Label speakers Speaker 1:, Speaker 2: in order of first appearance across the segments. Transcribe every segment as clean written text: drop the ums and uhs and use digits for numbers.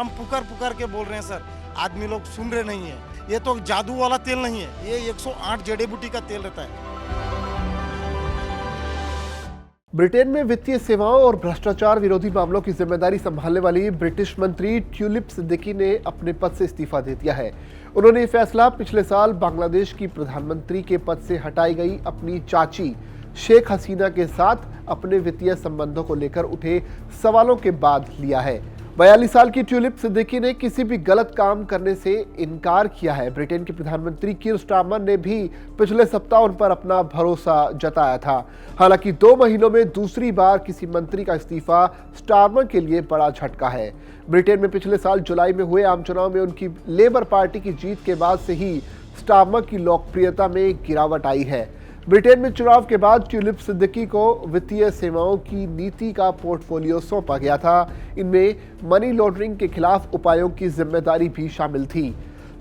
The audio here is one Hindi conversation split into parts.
Speaker 1: हम पुकार पुकार के बोल रहे हैं सर, आदमी लोग सुन रहे नहीं है। ये तो जादू वाला तेल नहीं है, ये 108 जड़ी बूटी का तेल रहता है।
Speaker 2: ब्रिटेन में वित्तीय सेवाओं और भ्रष्टाचार विरोधी मामलों की जिम्मेदारी संभालने वाली ब्रिटिश मंत्री ट्यूलिप सिद्दीकी ने अपने पद से इस्तीफा दे दिया है। उन्होंने ये फैसला पिछले साल बांग्लादेश की प्रधानमंत्री के पद से हटाई गई अपनी चाची शेख हसीना के साथ अपने वित्तीय संबंधों को लेकर उठे सवालों के बाद लिया है। 42 साल की ट्यूलिप सिद्दीकी ने किसी भी गलत काम करने से इनकार किया है। ब्रिटेन के प्रधानमंत्री कीर स्टारमर ने भी पिछले सप्ताह उन पर अपना भरोसा जताया था। हालांकि 2 महीनों में दूसरी बार किसी मंत्री का इस्तीफा स्टारमर के लिए बड़ा झटका है। ब्रिटेन में पिछले साल जुलाई में हुए आम चुनाव में उनकी लेबर पार्टी की जीत के बाद से ही स्टारमर की लोकप्रियता में गिरावट आई है। ब्रिटेन में चुनाव के बाद ट्यूलिप सिद्दीकी को वित्तीय सेवाओं की नीति का पोर्टफोलियो सौंपा गया था। इनमें मनी लॉन्ड्रिंग के खिलाफ उपायों की जिम्मेदारी भी शामिल थी।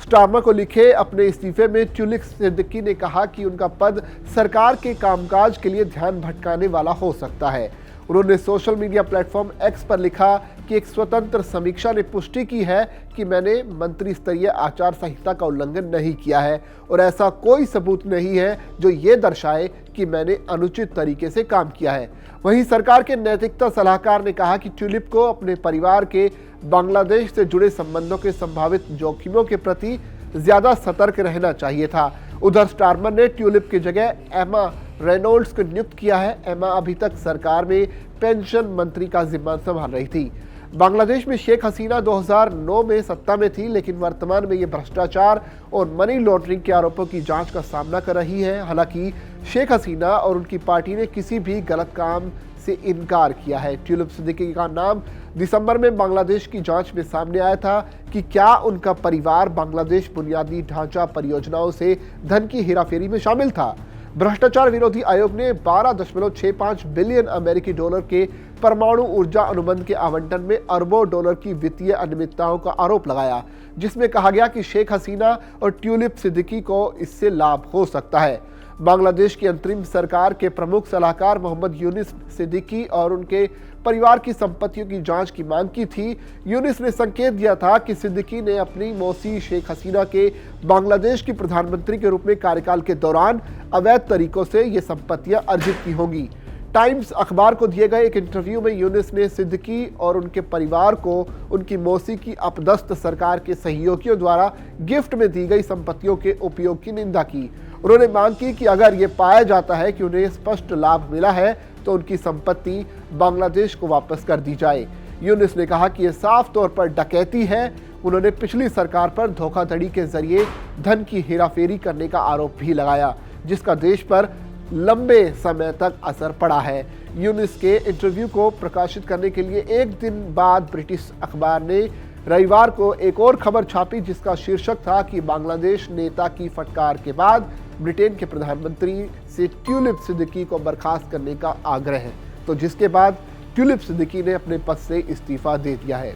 Speaker 2: स्टारमर को लिखे अपने इस्तीफे में ट्यूलिप सिद्दीकी ने कहा कि उनका पद सरकार के कामकाज के लिए ध्यान भटकाने वाला हो सकता है। उन्होंने सोशल मीडिया प्लेटफॉर्म एक्स पर लिखा कि एक स्वतंत्र समीक्षा ने पुष्टि की है कि मैंने मंत्री स्तरीय आचार संहिता का उल्लंघन नहीं किया है और ऐसा कोई सबूत नहीं है जो ये दर्शाए कि मैंने अनुचित तरीके से काम किया है। वहीं सरकार के नैतिकता सलाहकार ने कहा कि ट्यूलिप को अपने परिवार के बांग्लादेश से जुड़े संबंधों के संभावित जोखिमों के प्रति ज्यादा सतर्क रहना चाहिए था। उधर स्टारमर ने ट्यूलिप की जगह एमा रेनोल्ड्स को नियुक्त किया है। एमा अभी तक सरकार में पेंशन मंत्री का जिम्मा संभाल रही थी। बांग्लादेश में शेख हसीना 2009 में सत्ता में थी, लेकिन वर्तमान में ये भ्रष्टाचार और मनी लॉन्ड्रिंग के आरोपों की जांच का सामना कर रही है। हालांकि शेख हसीना और उनकी पार्टी ने किसी भी गलत काम से इनकार किया है। ट्यूलिप सिद्दीकी का नाम दिसंबर में बांग्लादेश की जांच में सामने आया था कि क्या उनका परिवार बांग्लादेश बुनियादी ढांचा परियोजनाओं से धन की हेराफेरी में शामिल था। भ्रष्टाचार विरोधी आयोग ने 12.65 बिलियन अमेरिकी डॉलर के परमाणु ऊर्जा अनुबंध के आवंटन में अरबों डॉलर की वित्तीय अनियमितताओं का आरोप लगाया, जिसमें कहा गया कि शेख हसीना और ट्यूलिप सिद्दीकी को इससे लाभ हो सकता है। बांग्लादेश की अंतरिम सरकार के प्रमुख सलाहकार मोहम्मद यूनिस सिद्दीकी और उनके परिवार की संपत्तियों की जांच की मांग की थी। यूनिस ने संकेत दिया था कि सिद्दीकी ने अपनी मौसी शेख हसीना के बांग्लादेश की प्रधानमंत्री के रूप में कार्यकाल के दौरान अवैध तरीकों से ये संपत्तियां अर्जित की होंगी। टाइम्स अखबार को दिए गए एक इंटरव्यू में यूनिस ने सिद्दीकी और उनके परिवार को उनकी मौसी की अपदस्थ सरकार के सहयोगियों द्वारा गिफ्ट में दी गई संपत्तियों के उपयोग की निंदा की। उन्होंने मांग की कि अगर ये पाया जाता है कि उन्हें स्पष्ट लाभ मिला है तो उनकी संपत्ति बांग्लादेश को वापस कर दी जाए। यूनिस ने कहा कि यह साफ तौर पर डकैती है। उन्होंने पिछली सरकार पर धोखाधड़ी के जरिए धन की हेराफेरी करने का आरोप भी लगाया, जिसका देश पर लंबे समय तक असर पड़ा है। यूनिस के इंटरव्यू को प्रकाशित करने के लिए एक दिन बाद ब्रिटिश अखबार ने रविवार को एक और खबर छापी, जिसका शीर्षक था कि बांग्लादेश नेता की फटकार के बाद ब्रिटेन के प्रधानमंत्री से ट्यूलिप सिद्दीकी को बर्खास्त करने का आग्रह है, तो जिसके बाद ट्यूलिप सिद्दीकी ने अपने पद से इस्तीफा दे दिया है।